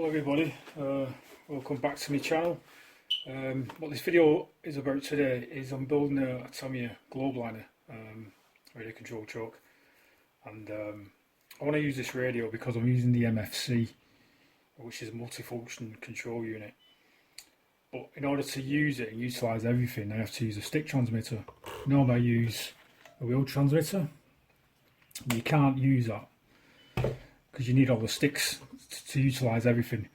Hello everybody, welcome back to my channel. What this video is about today is I'm building a Tamiya Globeliner radio control choke, and I want to use this radio because I'm using the MFC, which is a multifunction control unit. But in order to use it and utilise everything, I have to use a stick transmitter. Normally I use a wheel transmitter, but you can't use that because you need all the sticks to utilise everything.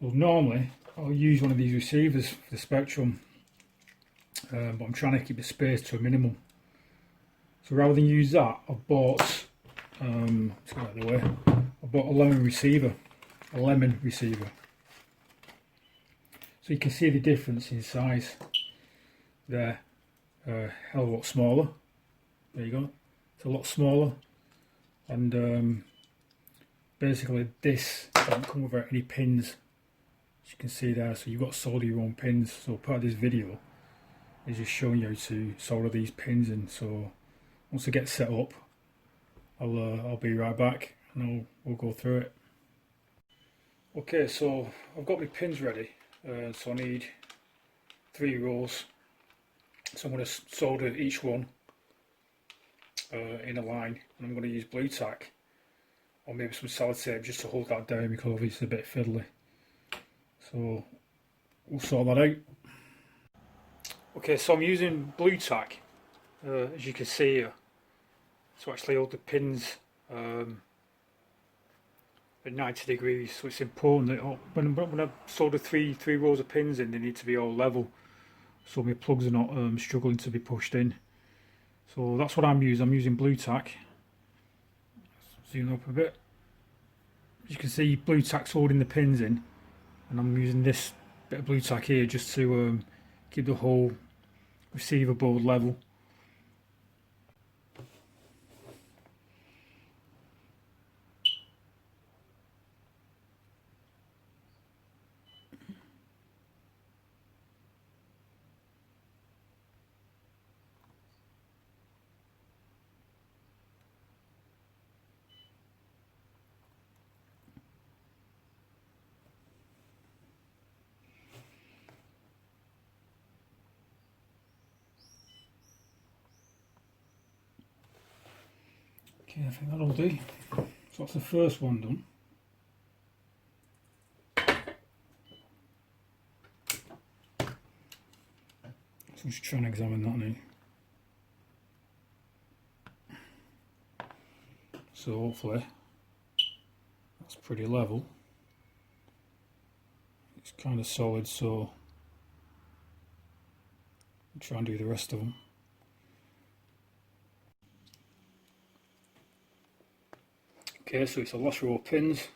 Well, normally I'll use one of these receivers for the Spectrum, but I'm trying to keep the space to a minimum. So rather than use that, I've bought, let's get out of the way, I bought a lemon receiver. So you can see the difference in size there, hell of a lot smaller. There you go, it's a lot smaller, and basically this doesn't come without any pins, as you can see there. So you've got to solder your own pins. So part of this video is just showing you how to solder these pins in. So once I get set up, I'll be right back and we'll go through it. Okay, so I've got my pins ready. So I need 3 rows. So I'm going to solder each one in a line, and I'm going to use blue tack or maybe some sellotape just to hold that down because obviously it's a bit fiddly. So we'll sort that out. Okay, so I'm using blue tack, as you can see here, to actually hold the pins at 90 degrees. So it's important that when I solder three rows of pins in, they need to be all level, so my plugs are not struggling to be pushed in. So that's what I'm using. I'm using blue tack. Zoom up a bit. As you can see, blue tack's holding the pins in, and I'm using this bit of blue tack here just to keep the whole receiver board level. Okay, I think that'll do. So that's the first one done. So I'm just trying to examine that now. So hopefully that's pretty level. It's kind of solid, so I'll try and do the rest of them. Okay, so it's a last row of pins.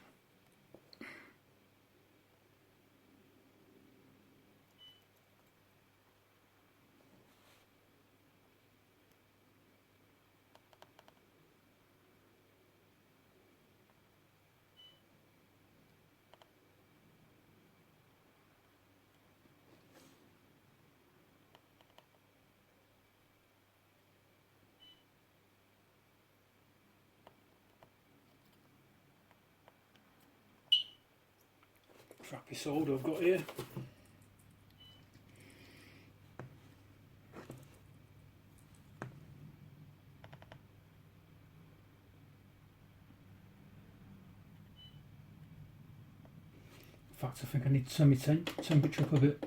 Crappy solder I've got here. In fact, I think I need to turn my temperature up a bit.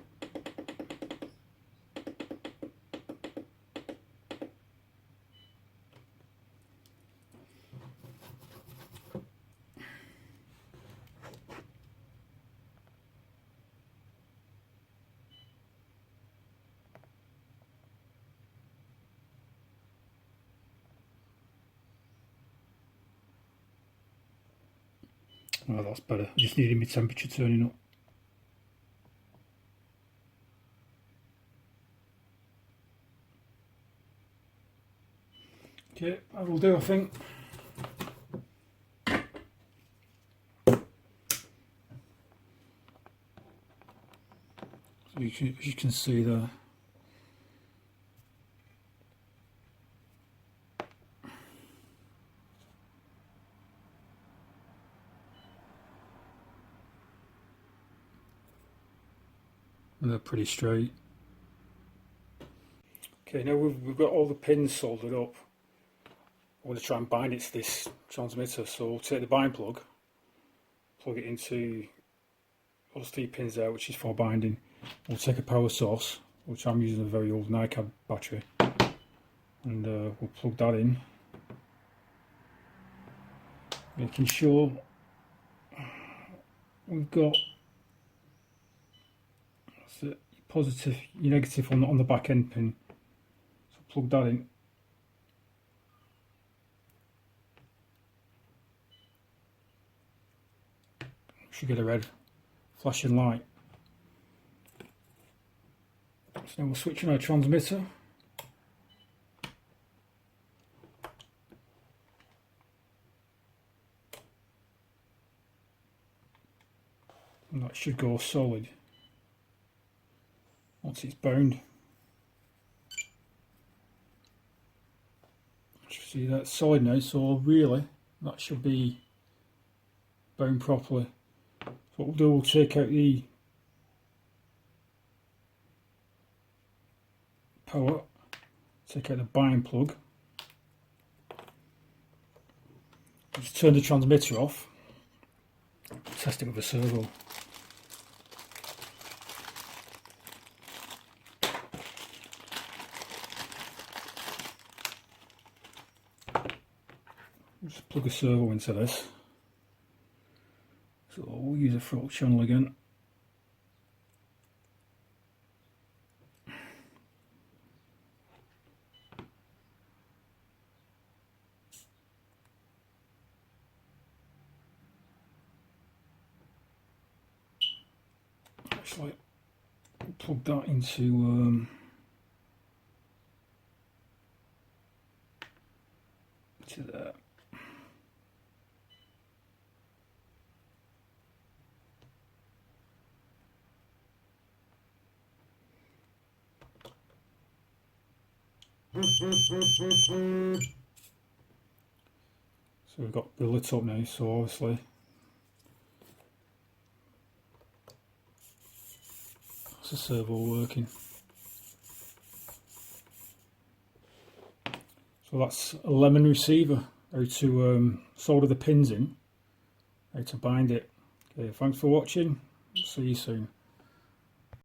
Oh, that's better. I just needed my temperature turning up. Okay, that will do, I think. So as you can see there, and they're pretty straight. Okay, now we've got all the pins soldered up. I want to try and bind it to this transmitter, so we'll take the bind plug, plug it into those 3 pins there, which is for binding. We'll take a power source, which I'm using a very old NiCad battery, and we'll plug that in, making sure we've got your positive, your negative on the back end pin. So plug that in. Should get a red flashing light. So now we'll switch on our transmitter. And that should go solid once it's bound. See, that's solid now, so really that should be bound properly. So what we'll do, we'll take out the power, take out the bind plug, just turn the transmitter off, test it with a servo. Just plug a servo into this. So we'll use a throttle channel again. Actually, plug that into there. So we've got the lit up now, so obviously that's the servo working. So that's a lemon receiver, how to solder the pins in, how to bind it. Okay, thanks for watching, see you soon.